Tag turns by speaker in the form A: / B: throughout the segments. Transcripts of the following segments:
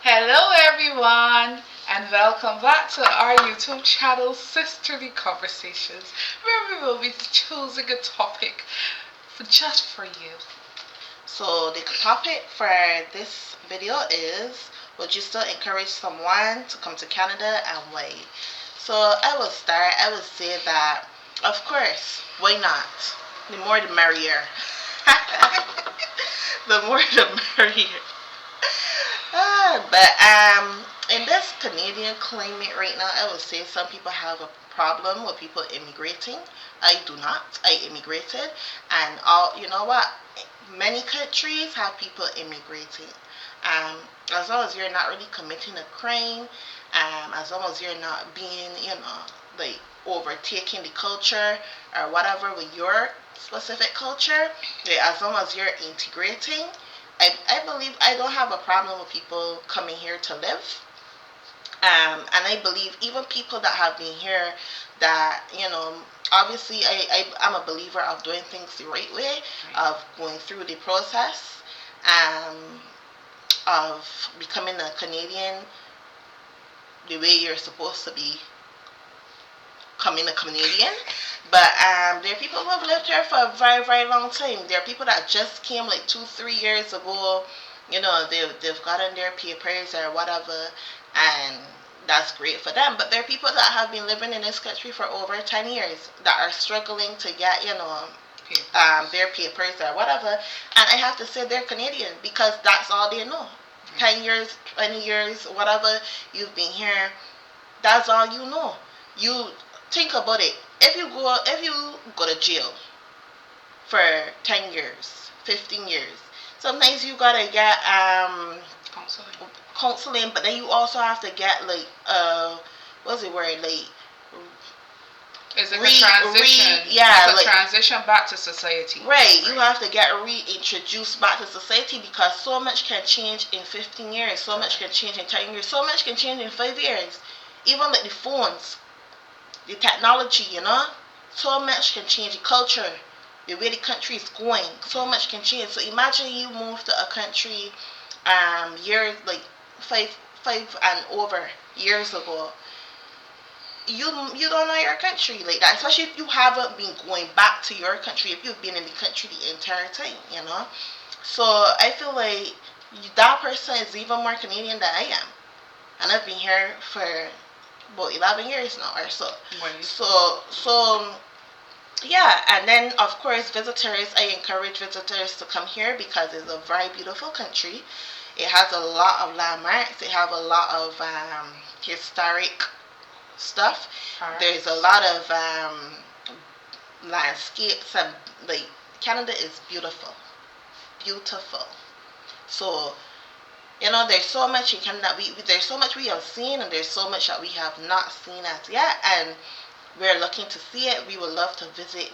A: Hello, everyone, and welcome back to our YouTube channel, Sisterly Conversations, where we will be choosing a topic just for you.
B: So the topic for this video is, would you still encourage someone to come to Canada and why? So I would say that, of course, why not? The more the merrier. The more the merrier. But in this Canadian climate right now, I would say some people have a problem with people immigrating. I do not. I immigrated, and all you know what? Many countries have people immigrating. Um, as long as you're not really committing a crime, as long as you're not being, like overtaking the culture or whatever with your specific culture, yeah, as long as you're integrating, I believe I don't have a problem with people coming here to live. And I believe even people that have been here that, obviously I'm a believer of doing things the right way, of going through the process, um, of becoming a Canadian the way you're supposed to be becoming a Canadian. But there are people who have lived here for a very, very long time. There are people that just came like 2, 3 years ago. They've gotten their papers or whatever, and that's great for them. But there are people that have been living in this country for over 10 years that are struggling to get, their papers or whatever. And I have to say they're Canadian because that's all they know. 10 years, 20 years, whatever you've been here, that's all you know. You think about it. If you go to jail for 10 years, 15 years, sometimes you gotta get counseling, but then you also have to get like what's the word, like
A: It's like a transition.
B: yeah,
A: like a transition back to society.
B: Right, you have to get reintroduced back to society because so much can change in 15 years, so much can change in 10 years, so much can change in 5 years. Even like the phones, the technology, so much can change the culture, the way the country is going, so much can change. So imagine you move to a country years like five and over years ago. You don't know your country like that, especially if you haven't been going back to your country, if you've been in the country the entire time. So I feel like that person is even more Canadian than I am, and I've been here for about 11 years now or so. So yeah, and then of course visitors. I encourage visitors to come here because it's a very beautiful country. It has a lot of landmarks. It have a lot of historic stuff. There's a lot of landscapes, and like Canada is beautiful, beautiful. So there's so much in Canada. There's so much we have seen, and there's so much that we have not seen as yet, and we're looking to see it. We would love to visit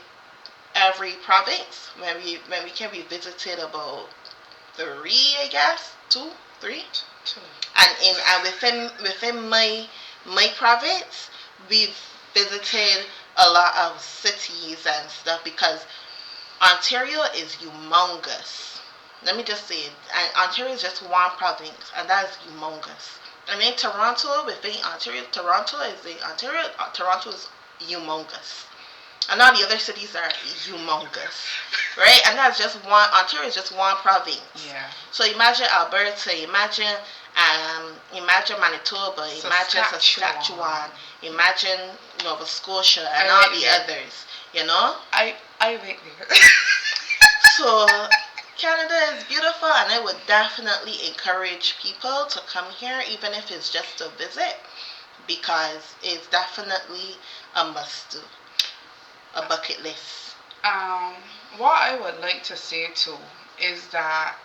B: every province. When we can be visited about three, I guess, two, three,
A: Two.
B: and within my province, we've visited a lot of cities and stuff because Ontario is humongous. Let me just say it. And Ontario is just one province, and that is humongous. And then Toronto, within Ontario, Toronto is humongous. And all the other cities are humongous, right? And that's just one. Ontario is just one province.
A: Yeah.
B: So imagine Alberta, imagine Manitoba, imagine Saskatchewan, imagine Nova Scotia, and all the others.
A: I wait there.
B: So Canada is beautiful, and I would definitely encourage people to come here, even if it's just to visit, because it's definitely a must do, a bucket list.
A: What I would like to say too is that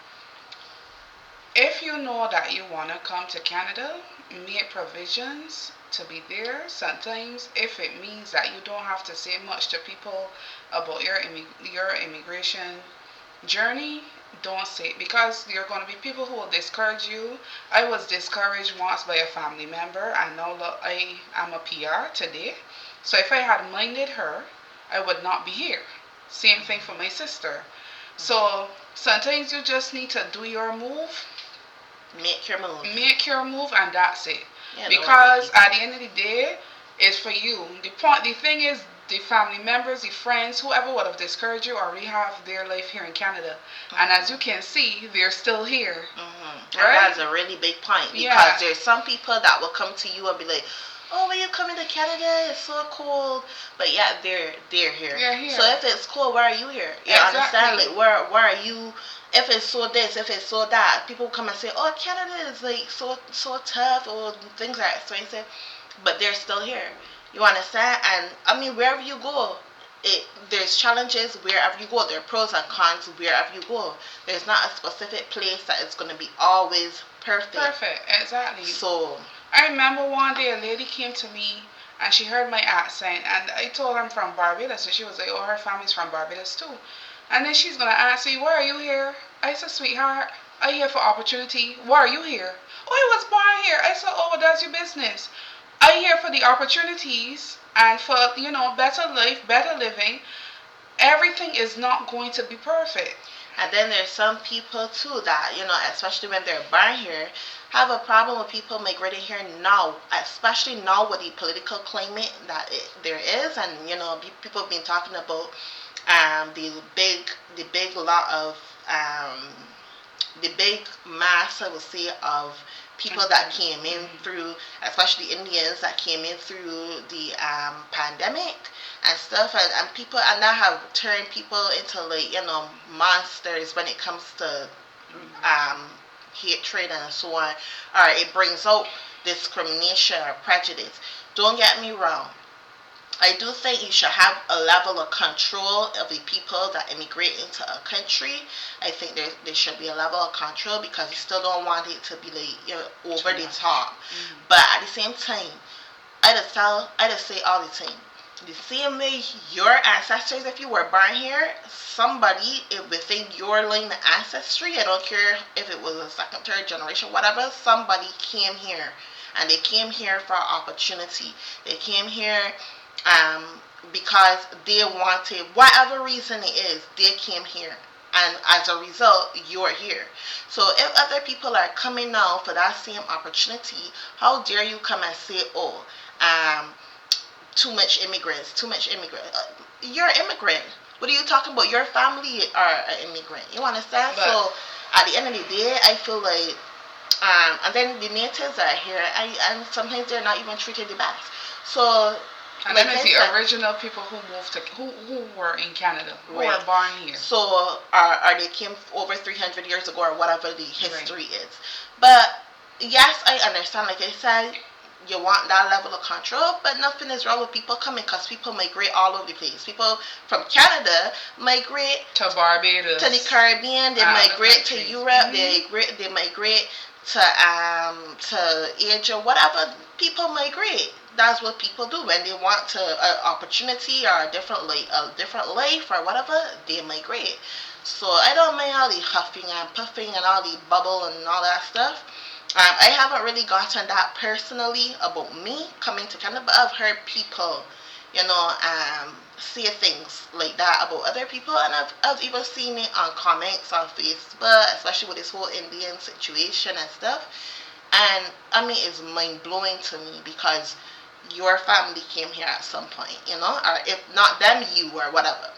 A: if you know that you want to come to Canada, make provisions to be there. Sometimes, if it means that you don't have to say much to people about your immigration journey, don't say it, because there are going to be people who will discourage you. I was discouraged once by a family member, and now look, I am a PR today. So if I had minded her, I would not be here. Same thing for my sister. So sometimes you just need to do your move
B: Make your move.
A: Make your move, and that's it.
B: Yeah, don't worry about
A: Because
B: people.
A: at the end of the day, it's for you. The thing is, the family members, the friends, whoever would have discouraged you already have their life here in Canada, and as you can see, they're still here,
B: And
A: right?
B: that's a really big point because
A: Yeah,
B: there's some people that will come to you and be like, "Oh, when you coming to Canada? It's so cold." But yeah, they're here.
A: they're
B: So
A: here.
B: if it's cold, why are you here? You understand?
A: Exactly.
B: Like where are you? If it's so this, if it's so that, people come and say, "Oh, Canada is like so tough, or things are expensive," but they're still here. You understand? And I mean, wherever you go, there's challenges wherever you go. There are pros and cons wherever you go. There's not a specific place that is going to be always perfect.
A: Perfect. Exactly.
B: So,
A: I remember one day a lady came to me and she heard my accent and I told her I'm from Barbados and she was like, oh, her family's from Barbados too. And then she's gonna ask me, why are you here? I said, sweetheart, are you here for opportunity? Why are you here? Oh, I was born here. I said, oh, well, that's your business. I'm here for the opportunities and for, better life, better living. Everything is not going to be perfect.
B: and then there's some people too that, especially when they're born here, have a problem with people migrating here now, especially now with the political climate that there is, and people have been talking about the big lot of um, the big mass, I would say, of people that came in through, especially Indians that came in through the pandemic and stuff, and people, and that have turned people into, like, monsters when it comes to um, hatred and so on, or it brings out discrimination or prejudice. Don't get me wrong. I do think you should have a level of control of the people that immigrate into a country. I think there should be a level of control because you still don't want it to be, like, over the top. But at the same time, I just say all the time, the same way your ancestors, if you were born here, somebody within your line of ancestry, I don't care if it was a second, third generation, whatever, somebody came here. And they came here for opportunity. They came here um, because they wanted, whatever reason it is, they came here. And as a result, you're here. So if other people are coming now for that same opportunity, how dare you come and say, oh, um, too much immigrants, too much immigrants. You're an immigrant. What are you talking about? Your family are an immigrant. You understand?
A: But
B: So at the end of the day, I feel like, and then the natives are here, and sometimes they're not even treated the best. So,
A: and
B: like
A: that means
B: I
A: the
B: said,
A: original people who moved to who were in Canada, who
B: right.
A: were born here.
B: So, are they came over 300 years ago or whatever the history is. But yes, I understand. Like I said, you want that level of control, but nothing is wrong with people coming because people migrate all over the place. People from Canada migrate
A: To Barbados.
B: to the Caribbean. They
A: Other
B: migrate to
A: countries.
B: Europe. They migrate to Asia. Whatever, people migrate. That's what people do when they want to opportunity or a different life or whatever. They migrate. So I don't mind all the huffing and puffing and all the bubble and all that stuff. I haven't really gotten that personally about me coming to Canada, but I've heard people, say things like that about other people, and I've even seen it on comments on Facebook, especially with this whole Indian situation and stuff. And I mean, it's mind blowing to me because your family came here at some point, or if not them, you or whatever.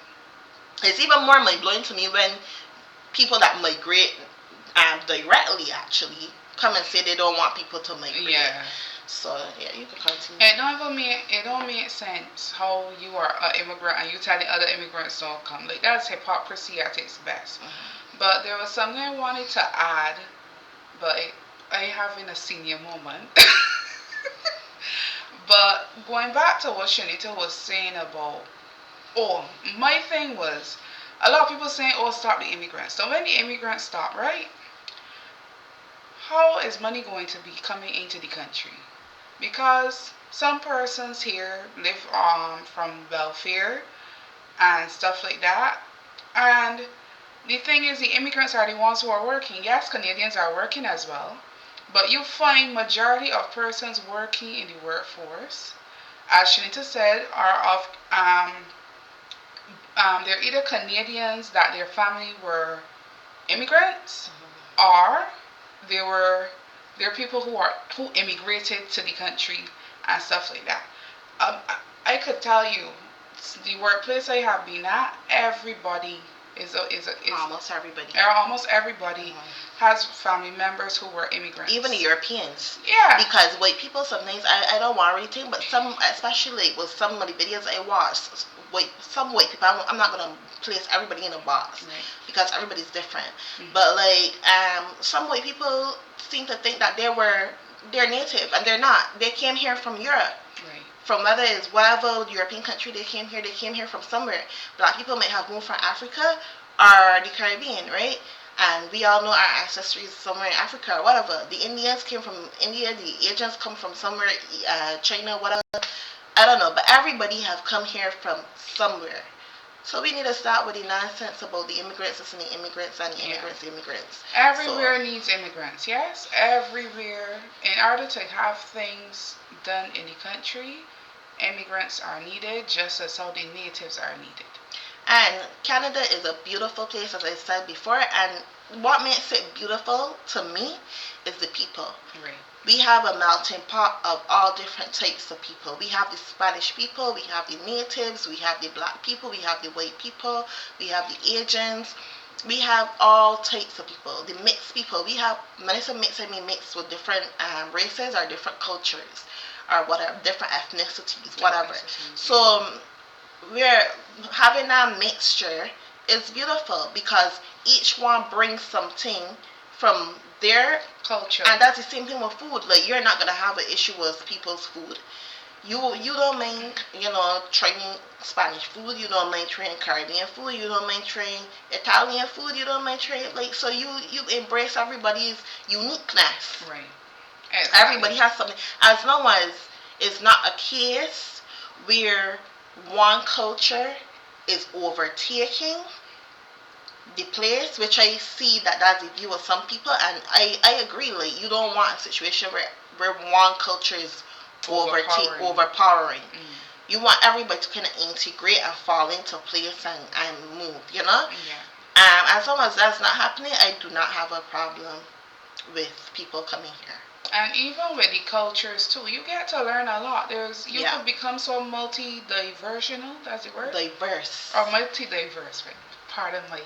B: It's even more mind blowing to me when people that migrate directly actually come and say they don't want people to migrate.
A: Yeah.
B: So yeah, you can continue.
A: It don't make sense how you are an immigrant and you tell the other immigrants don't come. Like that's hypocrisy at its best. But there was something I wanted to add, but I having a senior moment. But going back to what Shanita was saying about, oh, my thing was, a lot of people saying, oh, stop the immigrants. So when the immigrants stop, right? How is money going to be coming into the country? Because some persons here live from welfare and stuff like that. And the thing is, the immigrants are the ones who are working. Yes, Canadians are working as well, but you find majority of persons working in the workforce, as Shanita said, are of they're either Canadians that their family were immigrants, or there are people who immigrated to the country and stuff like that. I could tell you, the workplace I have been at, everybody is
B: Almost everybody.
A: almost everybody
B: Mhm.
A: has family members who were immigrants.
B: Even the Europeans.
A: Yeah.
B: Because white people sometimes, I don't want to really think, but some, especially with some of the videos I watch, some white people, I'm not going to place everybody in a box
A: Right.
B: because everybody's different.
A: Mhm.
B: But like, some white people seem to think that they're native, and they're not. They came here from Europe.
A: Right.
B: From whether it's whatever European country they came here from somewhere. Black people might have moved from Africa or the Caribbean, right? And we all know our ancestry is somewhere in Africa or whatever. The Indians came from India, the Asians come from somewhere, China, whatever. I don't know, but everybody have come here from somewhere. So we need to start with the nonsense about the immigrants and the immigrants and the immigrants,
A: Yeah.
B: the immigrants.
A: Everywhere needs immigrants, yes? Everywhere. In order to have things done in the country, immigrants are needed just as how the natives are needed.
B: And Canada is a beautiful place, as I said before. And what makes it beautiful to me is the people.
A: Right.
B: We have a melting pot of all different types of people. We have the Spanish people, we have the natives, we have the black people, we have the white people, we have the Asians. We have all types of people. The mixed people. We have, when I say mixed, I mean mixed with different races or different cultures or whatever, different ethnicities, whatever. So we're having that mixture is beautiful because each one brings something from their
A: culture.
B: And that's the same thing with food. Like, you're not gonna have an issue with people's food. You don't mind, trying Spanish food. You don't mind trying Caribbean food. You don't mind trying Italian food. You don't mind trying, like, so you embrace everybody's uniqueness.
A: Right.
B: Exactly. Everybody has something. As long as it's not a case where one culture is overtaking the place, which I see that that's the view of some people, and I agree. Like, you don't want a situation where one culture is overpowering.
A: Mm.
B: You want everybody to kind of integrate and fall into place and move.
A: Yeah.
B: As long as that's not happening, I do not have a problem with people coming here.
A: And even with the cultures too, you get to learn a lot. You
B: Yeah.
A: could become so multi-diversional. That's the word.
B: Diverse.
A: Or multi-diverse. Pardon my.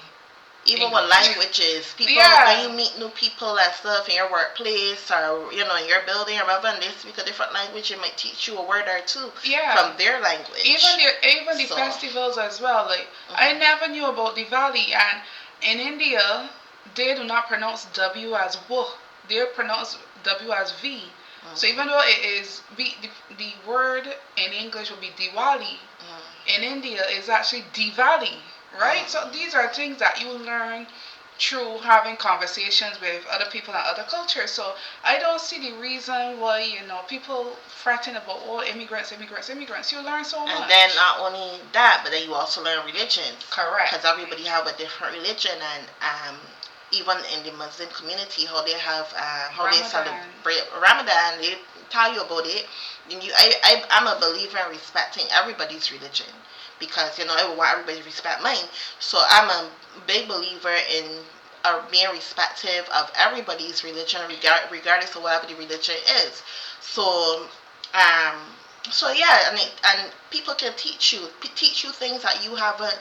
B: Even
A: English.
B: with languages, people,
A: Yeah.
B: when you meet new people and stuff in your workplace or in your building or whatever, and they speak a different language, it might teach you a word or two
A: Yeah.
B: from their language.
A: Even the festivals as well. Like, I never knew about Diwali, and in India they do not pronounce W as W. They pronounce W as V. So even though it is the word in English would be Diwali, in India it's actually Diwali, right? So these are things that you learn through having conversations with other people and other cultures. So I don't see the reason why people fretting about immigrants. You learn so much.
B: And then not only that, but then you also learn religions.
A: Correct.
B: Because everybody have a different religion, and even in the Muslim community, how they have how
A: Ramadan.
B: they celebrate Ramadan, they tell you about it. And I'm a believer in respecting everybody's religion because I would want everybody to respect mine. So I'm a big believer in being respectful of everybody's religion, regardless of whatever the religion is. So, um, yeah, and people can teach you things that you haven't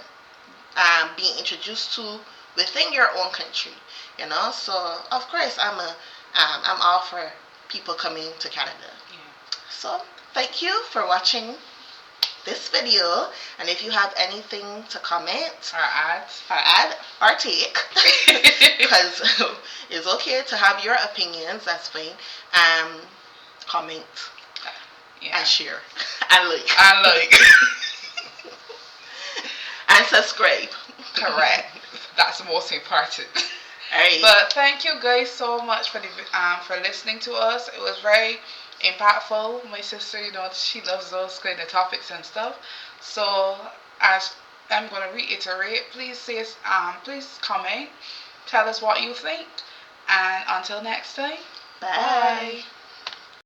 B: been introduced to within your own country. So of course I'm all for people coming to Canada.
A: Yeah.
B: So thank you for watching this video, and if you have anything to comment or take, because it's okay to have your opinions, that's fine. Comment and share and like and subscribe.
A: Correct. That's the most important.
B: Right.
A: But thank you guys so much for listening to us. It was very impactful. My sister, she loves those kind of topics and stuff. So as I'm gonna reiterate, please comment, tell us what you think, and until next time,
B: Bye.